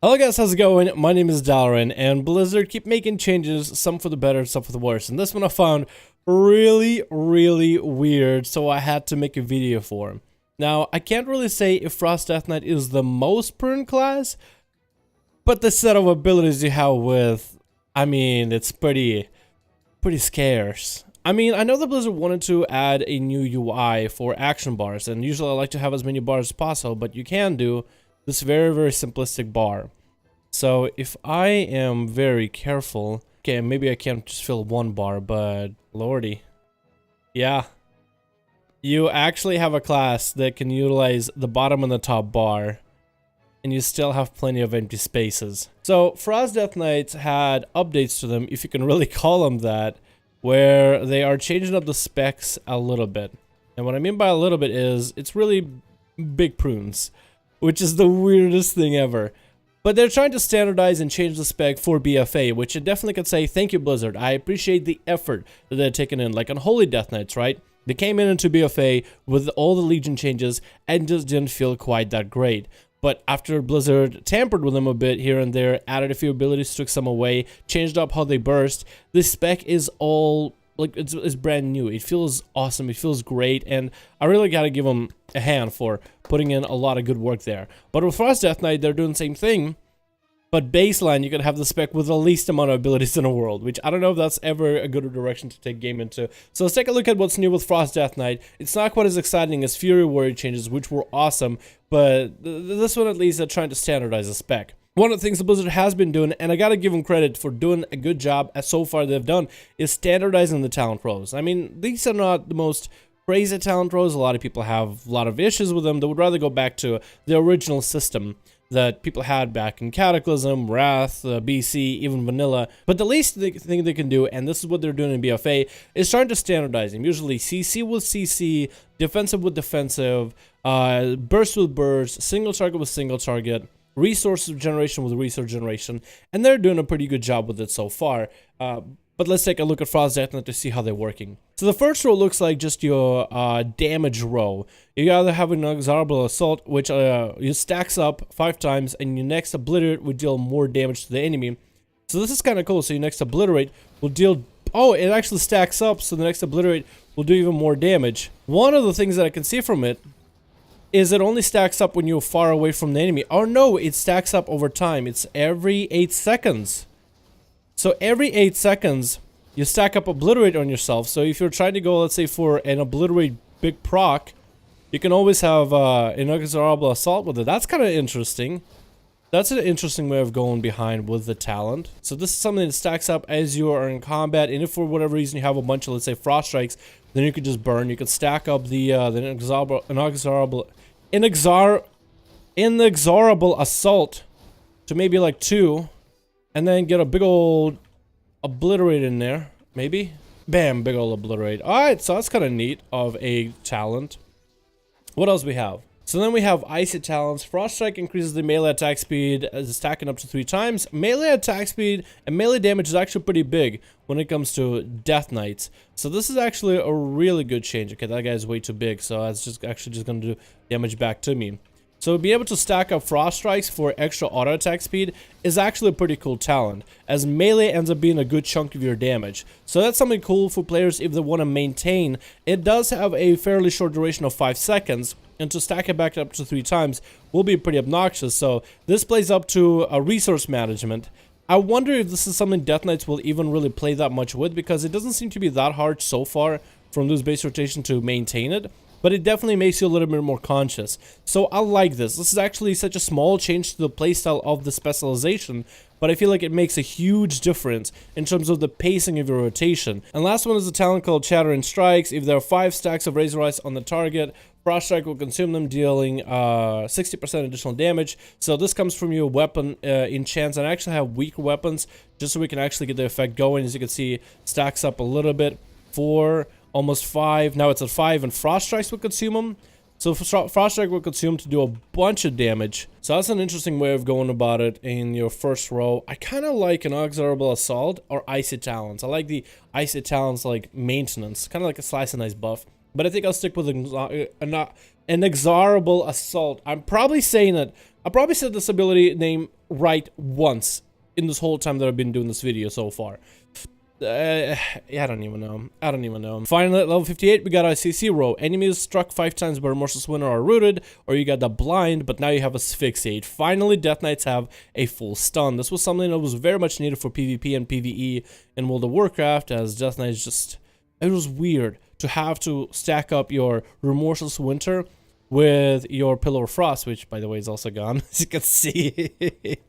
Hello guys, how's it going? My name is Dalaran, and Blizzard keep making changes, some for the better, some for the worse. And this one I found really weird, so I had to make a video for him. Now, I can't really say if Frost Death Knight is the most prune class, but the set of abilities you have with, I mean, it's pretty scarce. I mean, I know that Blizzard wanted to add a new UI for action bars, and usually I like to have as many bars as possible, but you can do this very simplistic bar. So if I am very careful, okay, maybe I can't just fill one bar, but lordy, yeah, you actually have a class that can utilize the bottom and the top bar, and you still have plenty of empty spaces. So Frost Death Knights had updates to them, if you can really call them that, where they are changing up the specs a little bit. And what I mean by a little bit is it's really big prunes, which is the weirdest thing ever. But they're trying to standardize and change the spec for BFA, which I definitely could say, thank you Blizzard. I appreciate the effort that they're taking in. Like on Holy Death Knights, right? They came into BFA with all the Legion changes and just didn't feel quite that great. But after Blizzard tampered with them a bit here and there, added a few abilities, took some away, changed up how they burst, this spec is all, like, it's brand new. It feels awesome, it feels great, and I really gotta give them a hand for putting in a lot of good work there. But with Frost Death Knight, they're doing the same thing, but baseline, you can have the spec with the least amount of abilities in the world, which I don't know if that's ever a good direction to take game into. So let's take a look at what's new with Frost Death Knight. It's not quite as exciting as Fury Warrior changes, which were awesome, but this one at least they're trying to standardize the spec. One of the things the Blizzard has been doing, and I gotta give them credit for doing a good job as so far they've done, is standardizing the talent rows. I mean, these are not the most crazy talent rows. A lot of people have a lot of issues with them. They would rather go back to the original system that people had back in Cataclysm, Wrath, BC, even Vanilla. But the least thing they can do, and this is what they're doing in BFA, is trying to standardize them. Usually CC with CC, defensive with defensive, burst with burst, single target with single target, resource generation with resource generation, and they're doing a pretty good job with it so far. But let's take a look at Frost Death Knight to see how they're working. So the first row looks like just your damage row. You either have an Inexorable Assault, which you stacks up 5 times, and your next Obliterate would deal more damage to the enemy. So this is kind of cool. So your next Obliterate will deal... Oh, it actually stacks up, so the next Obliterate will do even more damage. One of the things that I can see from it is it only stacks up when you're far away from the enemy. Oh no, it stacks up over time. It's every 8 seconds. So every 8 seconds, you stack up Obliterate on yourself. So if you're trying to go, let's say, for an Obliterate big proc, you can always have an Inexorable Assault with it. That's kind of interesting. That's an interesting way of going behind with the talent. So this is something that stacks up as you are in combat, and if for whatever reason you have a bunch of, let's say, Frost Strikes, then you could just burn. You can stack up the Inexorable Assault to maybe like 2. And then get a big old Obliterate in there, maybe. Bam, big old Obliterate. Alright, so that's kind of neat of a talent. What else we have? So then we have Icy Talents. Frost Strike increases the melee attack speed, as stacking up to 3 times. Melee attack speed and melee damage is actually pretty big when it comes to Death Knights. So this is actually a really good change. Okay, that guy's way too big, so that's just going to do damage back to me. So be able to stack up Frost Strikes for extra auto attack speed is actually a pretty cool talent, as melee ends up being a good chunk of your damage. So that's something cool for players if they want to maintain. It does have a fairly short duration of 5 seconds, and to stack it back up to 3 times will be pretty obnoxious. So this plays up to a resource management. I wonder if this is something Death Knights will even really play that much with, because it doesn't seem to be that hard so far from this base rotation to maintain it. But it definitely makes you a little bit more conscious. So I like this. This is actually such a small change to the playstyle of the specialization, but I feel like it makes a huge difference in terms of the pacing of your rotation. And last one is a talent called Chattering Strikes. If there are 5 stacks of Razor Ice on the target, Frost Strike will consume them, dealing 60% additional damage. So this comes from your weapon enchants, and I actually have weaker weapons just so we can actually get the effect going. As you can see, stacks up a little bit. 4, almost 5. Now it's at 5, and Frost Strikes will consume them. So Frost Strike will consume to do a bunch of damage. So that's an interesting way of going about it in your first row. I kind of like an Inexorable Assault or Icy Talons. I like the Icy Talons like maintenance, kind of like a Slice and Dice buff. But I think I'll stick with an Inexorable Assault. I'm probably saying it I probably said this ability name right once in this whole time that I've been doing this video so far. I don't even know. Finally, at level 58, we got a CC row. Enemies struck 5 times by Remorseless Winter are rooted, or you got the blind, but now you have asphyxiate. Finally, Death Knights have a full stun. This was something that was very much needed for PvP and PvE in World of Warcraft, as Death Knights just... It was weird to have to stack up your Remorseless Winter with your Pillar of Frost, which, by the way, is also gone, as you can see.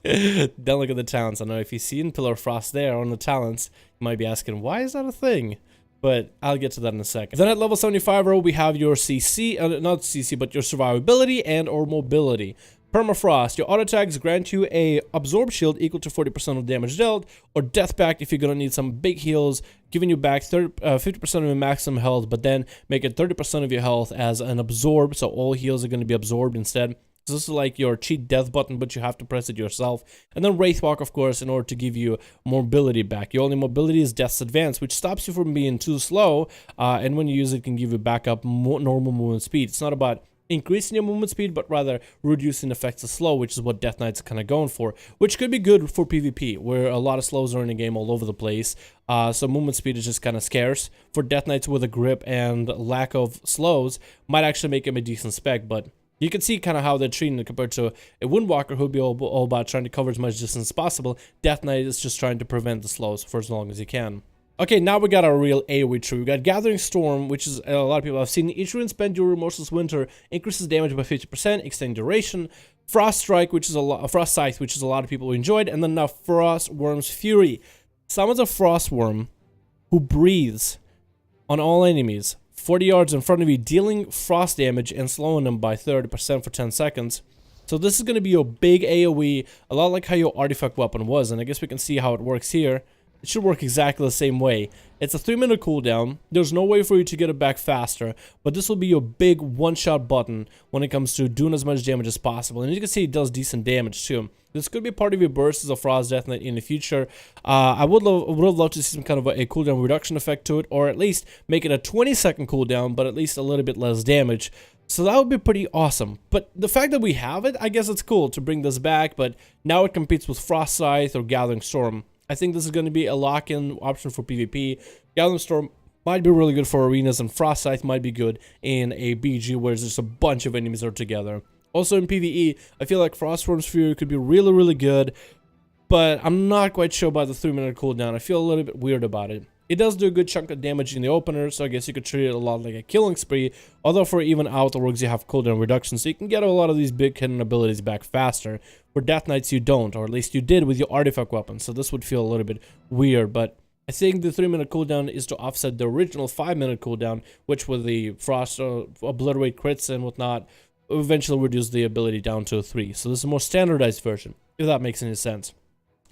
Then look at the talents. I know if you've seen Pillar of Frost there on the talents, you might be asking, why is that a thing? But I'll get to that in a second. Then at level 75 row, we have your CC, not CC, but your survivability and or mobility. Permafrost, your auto attacks grant you a absorb shield equal to 40% of damage dealt, or death pact if you're gonna need some big heals, giving you back 50% of your maximum health, but then make it 30% of your health as an absorb, so all heals are gonna be absorbed instead. So this is like your cheat death button, but you have to press it yourself. And then Wraithwalk, of course, in order to give you mobility back. Your only mobility is Death's Advance, which stops you from being too slow, and when you use it, can give you back up normal movement speed. It's not about increasing your movement speed, but rather reducing effects of slow, which is what Death Knights are kind of going for, which could be good for PvP, where a lot of slows are in the game all over the place. So movement speed is just kind of scarce. For Death Knights with a grip and lack of slows, might actually make him a decent spec, but you can see kind of how they're treating it compared to a Windwalker who'd be all about trying to cover as much distance as possible. Death Knight is just trying to prevent the slows for as long as he can. Okay, now we got a real AoE tree. We got Gathering Storm, which is a lot of people have seen. Each rune spent during Remorseless Winter increases damage by 50%, extend duration. Frost Strike, which is Frost Scythe, which is a lot of people who enjoyed, and then now Frost Worm's Fury. Summons a Frost Worm who breathes on all enemies 40 yards in front of you, dealing frost damage and slowing them by 30% for 10 seconds. So this is going to be your big AoE, a lot like how your artifact weapon was, and I guess we can see how it works here. It should work exactly the same way. It's a 3-minute cooldown. There's no way for you to get it back faster, but this will be your big one-shot button when it comes to doing as much damage as possible. And you can see it does decent damage too. This could be part of your bursts as a Frost Death Knight in the future. I would have loved to see some kind of a cooldown reduction effect to it, or at least make it a 20-second cooldown, but at least a little bit less damage. So that would be pretty awesome. But the fact that we have it, I guess it's cool to bring this back, but now it competes with Frost Scythe or Gathering Storm. I think this is going to be a lock-in option for PvP. Gathering Storm might be really good for arenas, and Frost Scythe might be good in a BG where there's a bunch of enemies are together. Also in PvE, I feel like Frost Worm's Fury could be really, really good, but I'm not quite sure about the 3-minute cooldown. I feel a little bit weird about it. It does do a good chunk of damage in the opener, so I guess you could treat it a lot like a killing spree, although for even out orgs you have cooldown reduction, so you can get a lot of these big hidden abilities back faster. For Death Knights you don't, or at least you did with your artifact weapon, so this would feel a little bit weird, but I think the 3-minute cooldown is to offset the original 5-minute cooldown, which with the Frost obliterate crits and whatnot, eventually reduce the ability down to 3. So this is a more standardized version, if that makes any sense.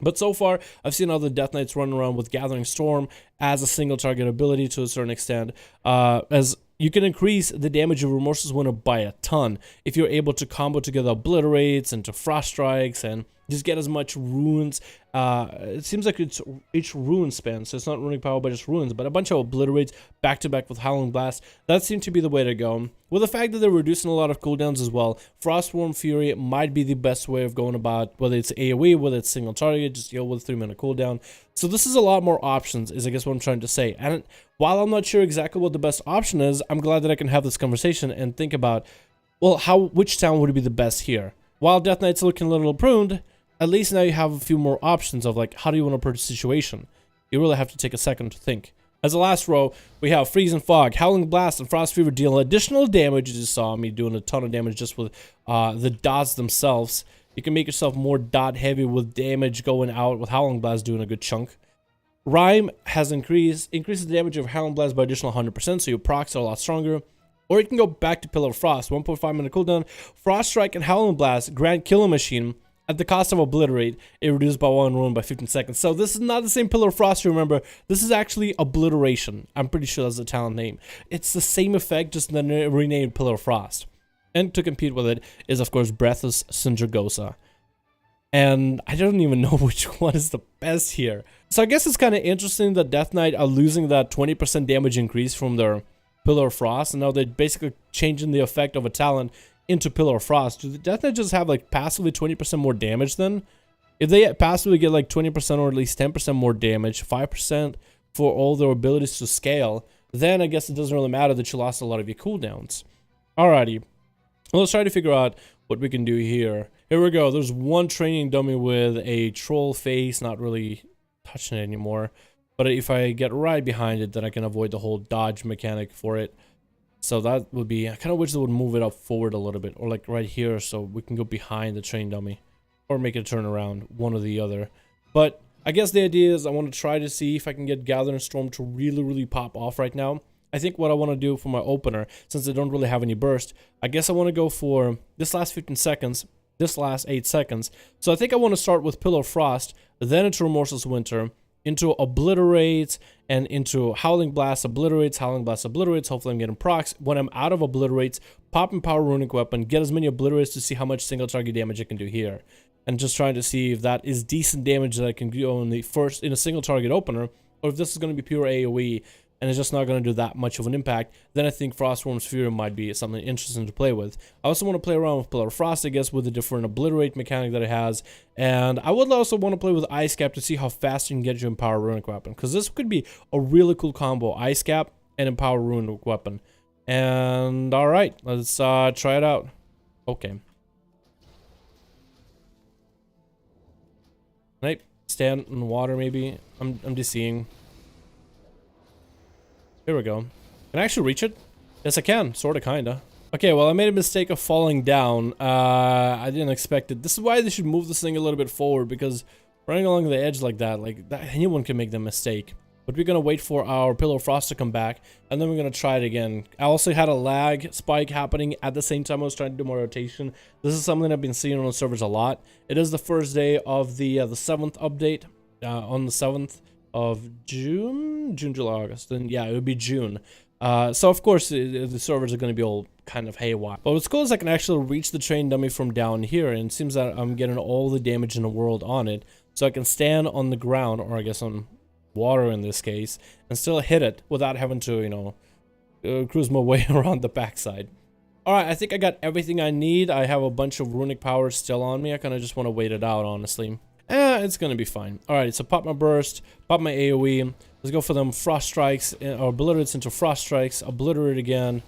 But so far, I've seen other Death Knights run around with Gathering Storm as a single target ability to a certain extent, as you can increase the damage of Remorseless Winter by a ton if you're able to combo together Obliterates into Frost Strikes and just get as much runes. It seems like it's each rune span, so it's not running power but just runes, but a bunch of Obliterates back to back with Howling Blast. That seemed to be the way to go. With the fact that they're reducing a lot of cooldowns as well, Frostworm Fury might be the best way of going about, whether it's AoE, whether it's single target, just deal with 3-minute cooldown. So this is a lot more options, is I guess what I'm trying to say. And while I'm not sure exactly what the best option is, I'm glad that I can have this conversation and think about, well, which town would be the best here? While Death Knight's looking a little pruned, at least now you have a few more options of like, how do you want to approach the situation? You really have to take a second to think. As the last row, we have Freeze and Fog, Howling Blast, and Frost Fever deal additional damage. As you saw me doing a ton of damage just with the dots themselves. You can make yourself more dot heavy with damage going out with Howling Blast doing a good chunk. Rime has increases the damage of Howling Blast by additional 100%, so your procs are a lot stronger. Or you can go back to Pillar of Frost, 1.5 minute cooldown. Frost Strike and Howling Blast grant Killing Machine at the cost of Obliterate, it reduced by 1 rune by 15 seconds. So this is not the same Pillar of Frost, you remember. This is actually Obliteration. I'm pretty sure that's the talent name. It's the same effect, just then renamed Pillar of Frost. And to compete with it is, of course, Breathless Sindragosa. And I don't even know which one is the best here. So I guess it's kind of interesting that Death Knight are losing that 20% damage increase from their Pillar of Frost, and now they're basically changing the effect of a talent into Pillar of Frost, do the Death Knight just have like passively 20% more damage then? If they passively get like 20% or at least 10% more damage, 5% for all their abilities to scale, then I guess it doesn't really matter that you lost a lot of your cooldowns. Alrighty, well, let's try to figure out what we can do here. Here we go. There's one training dummy with a troll face, not really touching it anymore. But if I get right behind it, then I can avoid the whole dodge mechanic for it. So that would be, I kind of wish they would move it up forward a little bit, or like right here, so we can go behind the training dummy, or make it turn around, one or the other. But I guess the idea is I want to try to see if I can get Gathering Storm to really pop off right now. I think what I want to do for my opener, since I don't really have any burst, I guess I want to go for this last 15 seconds, this last 8 seconds. So I think I want to start with Pillar of Frost, then into Remorseless Winter, into Obliterates, and into Howling Blast, Obliterates, Howling Blast, Obliterates. Hopefully I'm getting procs. When I'm out of Obliterates, pop Empower Runic Weapon, get as many Obliterates to see how much single target damage I can do here. And just trying to see if that is decent damage that I can do in a single target opener, or if this is going to be pure AoE, and it's just not going to do that much of an impact. Then I think Frostworm's Fury might be something interesting to play with. I also want to play around with Pillar of Frost, I guess, with the different Obliterate mechanic that it has. And I would also want to play with Ice Cap to see how fast you can get your Empower Runic Weapon, because this could be a really cool combo, Ice Cap and Empower Runic Weapon. And alright, let's try it out. Okay. Can I stand in the water maybe? I'm just seeing. Here we go. Can I actually reach it? Yes, I can. Sorta, kinda. Okay, well, I made a mistake of falling down. I didn't expect it. This is why they should move this thing a little bit forward, because running along the edge like that, anyone can make the mistake. But we're gonna wait for our Pillar of Frost to come back, and then we're gonna try it again. I also had a lag spike happening at the same time I was trying to do my rotation. This is something I've been seeing on the servers a lot. It is the first day of the 7th update, on the 7th of June, July, August, then yeah, it would be June. So of course the servers are going to be all kind of haywire. But what's cool is I can actually reach the train dummy from down here, and it seems that I'm getting all the damage in the world on it. So I can stand on the ground, or I guess on water in this case, and still hit it without having to, you know, cruise my way around the backside. Alright, I think I got everything I need. I have a bunch of runic powers still on me. I kind of just want to wait it out, honestly. It's gonna be fine. Alright, so pop my burst, pop my AoE. Let's go for them Frost Strikes, or Obliterates into Frost Strikes, Obliterate again.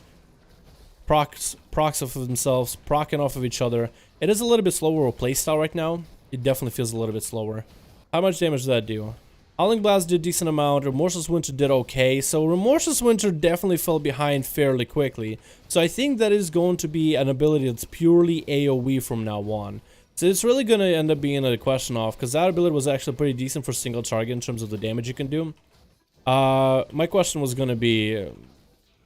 Procs off of themselves, procking off of each other. It is a little bit slower of playstyle right now. It definitely feels a little bit slower. How much damage does that do? Howling Blast did a decent amount, Remorseless Winter did okay, so Remorseless Winter definitely fell behind fairly quickly. So I think that is going to be an ability that's purely AoE from now on. So it's really going to end up being a question off, because that ability was actually pretty decent for single target in terms of the damage you can do. My question was going to be,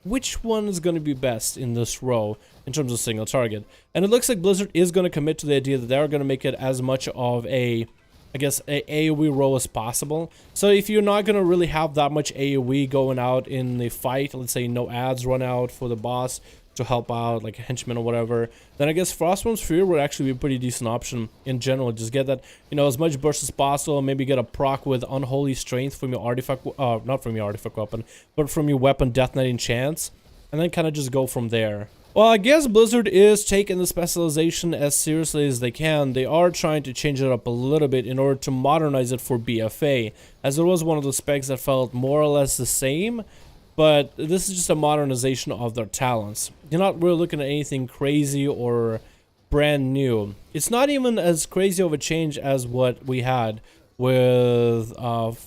which one is going to be best in this row in terms of single target? And it looks like Blizzard is going to commit to the idea that they're going to make it as much of a, I guess, a AoE row as possible. So if you're not going to really have that much AoE going out in the fight, let's say no ads run out for the boss to help out, like a henchman or whatever, then I guess Frostworm's Fury would actually be a pretty decent option in general. Just get that, you know, as much burst as possible, maybe get a proc with Unholy Strength from your artifact, not from your artifact weapon, but from your weapon Death Knight Enchants, and then kind of just go from there. Well, I guess Blizzard is taking the specialization as seriously as they can. They are trying to change it up a little bit in order to modernize it for BFA, as it was one of the specs that felt more or less the same. But this is just a modernization of their talents. You're not really looking at anything crazy or brand new. It's not even as crazy of a change as what we had with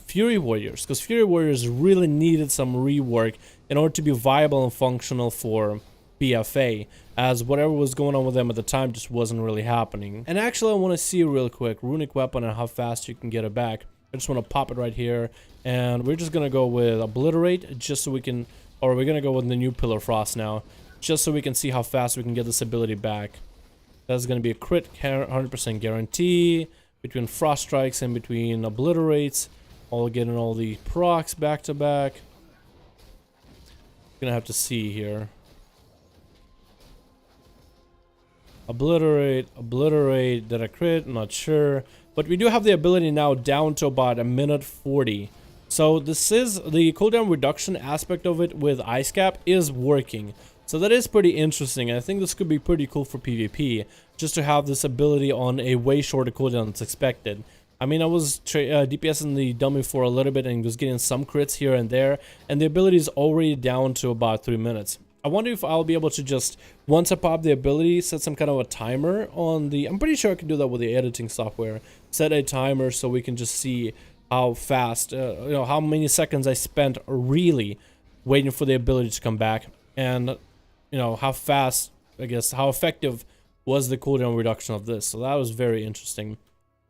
Fury Warriors, because Fury Warriors really needed some rework in order to be viable and functional for BFA, as whatever was going on with them at the time just wasn't really happening. And actually I want to see real quick Runic Weapon and how fast you can get it back. I just want to pop it right here, and we're just gonna go with Obliterate just so we can, or we're gonna go with the new Pillar Frost now, just so we can see how fast we can get this ability back. That's gonna be a crit 100% guarantee between Frost Strikes and between Obliterates, all getting all the procs back to back. Gonna have to see here. Obliterate, Obliterate, did I crit? Not sure. But we do have the ability now down to about a minute 40. So this is the cooldown reduction aspect of it with Ice Cap is working. So that is pretty interesting. I think this could be pretty cool for PvP, just to have this ability on a way shorter cooldown than expected. I mean, I was DPSing the dummy for a little bit and was getting some crits here and there, and the ability is already down to about 3 minutes. I wonder if I'll be able to just, once I pop the ability, set some kind of a timer on the... I'm pretty sure I can do that with the editing software. Set a timer so we can just see how fast, you know, how many seconds I spent really waiting for the ability to come back. And, you know, how fast, I guess, how effective was the cooldown reduction of this. So that was very interesting.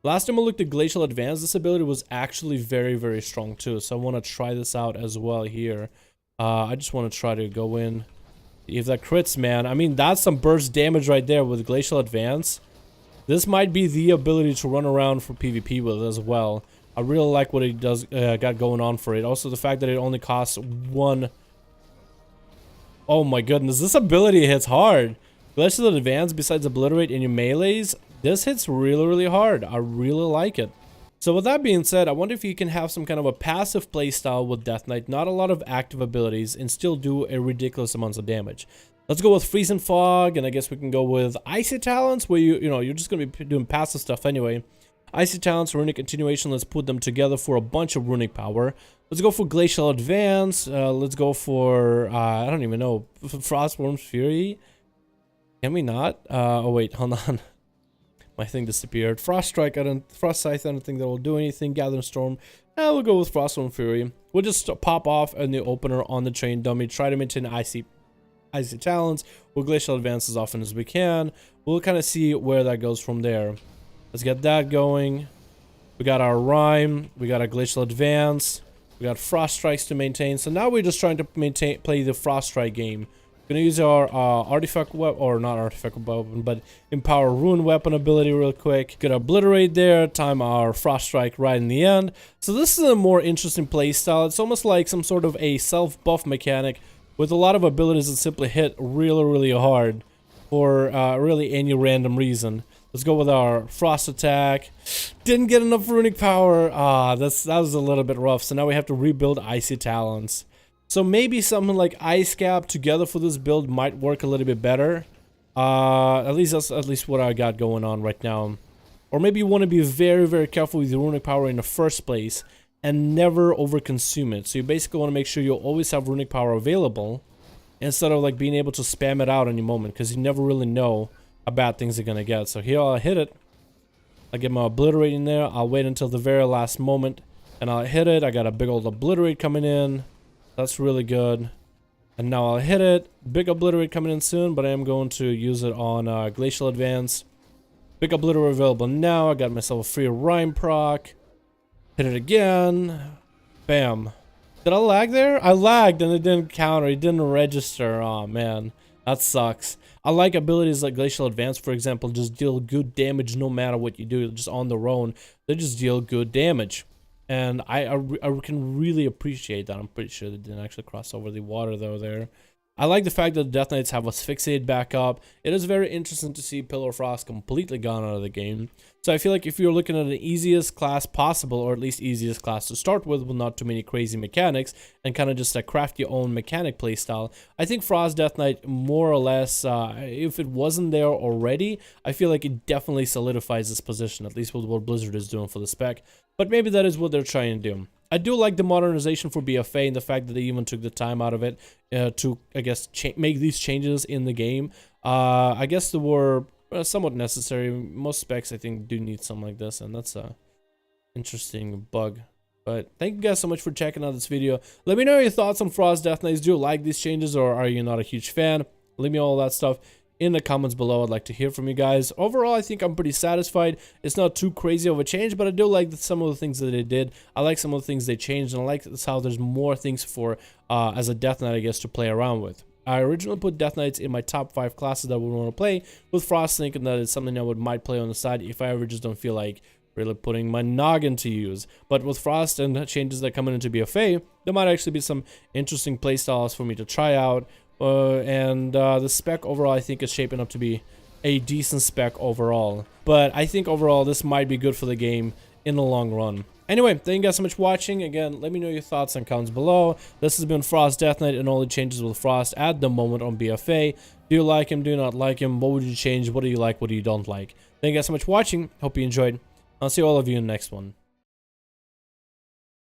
Last time I looked at Glacial Advance, this ability was actually very, very strong too. So I want to try this out as well here. I just want to try to go in. If that crits, man, I mean, that's some burst damage right there with Glacial Advance. This might be the ability to run around for PvP with as well. I really like what it does, got going on for it. Also, the fact that it only costs 1... Oh my goodness, this ability hits hard. Glacial Advance, besides Obliterate in your melees, this hits really, really hard. I really like it. So with that being said, I wonder if you can have some kind of a passive playstyle with Death Knight, not a lot of active abilities, and still do a ridiculous amounts of damage. Let's go with Freeze and Fog, and I guess we can go with Icy Talents, where you're just going to be doing passive stuff anyway. Icy Talents, Runic Continuation, let's put them together for a bunch of runic power. Let's go for Glacial Advance, let's go for, I don't even know, Frostworm's Fury? Can we not? Oh wait, hold on. My thing disappeared. Frost Strike, Frost Scythe, I don't think that will do anything. Gathering Storm, we'll go with Frostworm Fury. We'll just pop off in the opener on the train dummy, try to maintain Icy Talents. We'll Glacial Advance as often as we can. We'll kind of see where that goes from there. Let's get that going. We got our Rhyme, we got our Glacial Advance, we got Frost Strikes to maintain. So now we're just trying to play the Frost Strike game. Gonna use our artifact weapon, or not artifact weapon, but Empower Rune weapon ability real quick. Get Obliterate there, time our Frost Strike right in the end. So this is a more interesting playstyle. It's almost like some sort of a self-buff mechanic with a lot of abilities that simply hit really, really hard for really any random reason. Let's go with our Frost Attack. Didn't get enough runic power. That was a little bit rough. So now we have to rebuild Icy Talents. So maybe something like Ice Cap together for this build might work a little bit better. At least that's what I got going on right now. Or maybe you want to be very, very careful with your runic power in the first place and never overconsume it. So you basically want to make sure you always have runic power available instead of like being able to spam it out any moment, because you never really know how bad things are gonna get. So here I'll hit it. I'll get my Obliterate in there. I'll wait until the very last moment and I'll hit it. I got a big old Obliterate coming in. That's really good. And now I'll hit it. Big Obliterate coming in soon, but I am going to use it on Glacial Advance. Big Obliterate available now. I got myself a free Rhyme proc. Hit it again. Bam. Did I lag there? I lagged and it didn't counter. It didn't register. Oh man, that sucks. I like abilities like Glacial Advance, for example, just deal good damage no matter what you do. Just on their own, they just deal good damage. And I can really appreciate that. I'm pretty sure they didn't actually cross over the water though there. I like the fact that the Death Knights have Asphyxiate back up. It is very interesting to see Pillar Frost completely gone out of the game. So I feel like if you're looking at the easiest class possible, or at least easiest class to start with not too many crazy mechanics, and kind of just craft your own mechanic playstyle, I think Frost Death Knight more or less, if it wasn't there already, I feel like it definitely solidifies this position, at least with what Blizzard is doing for the spec. But maybe that is what they're trying to do. I do like the modernization for BFA and the fact that they even took the time out of it to, I guess, make these changes in the game. I guess they were somewhat necessary. Most specs, I think, do need something like this, and that's a interesting bug. But thank you guys so much for checking out this video. Let me know your thoughts on Frost Death Knights. Do you like these changes, or are you not a huge fan? Leave me all that stuff in the comments below. I'd like to hear from you guys. Overall, I think I'm pretty satisfied. It's not too crazy of a change, but I do like some of the things that they did. I like some of the things they changed, and I like how there's more things for as a Death Knight, I guess, to play around with. I originally put Death Knights in my top 5 classes that I would want to play, with Frost thinking that it's something I might play on the side if I ever just don't feel like really putting my noggin to use. But with Frost and the changes that come into BFA, there might actually be some interesting playstyles for me to try out. The spec overall, I think, is shaping up to be a decent spec overall. But I think overall this might be good for the game in the long run. Anyway, thank you guys so much for watching. Again, let me know your thoughts and comments below. This has been Frost Death Knight and all the changes with Frost at the moment on BFA. Do you like him? Do you not like him? What would you change? What do you like? What do you don't like? Thank you guys so much for watching. Hope you enjoyed. I'll see all of you in the next one.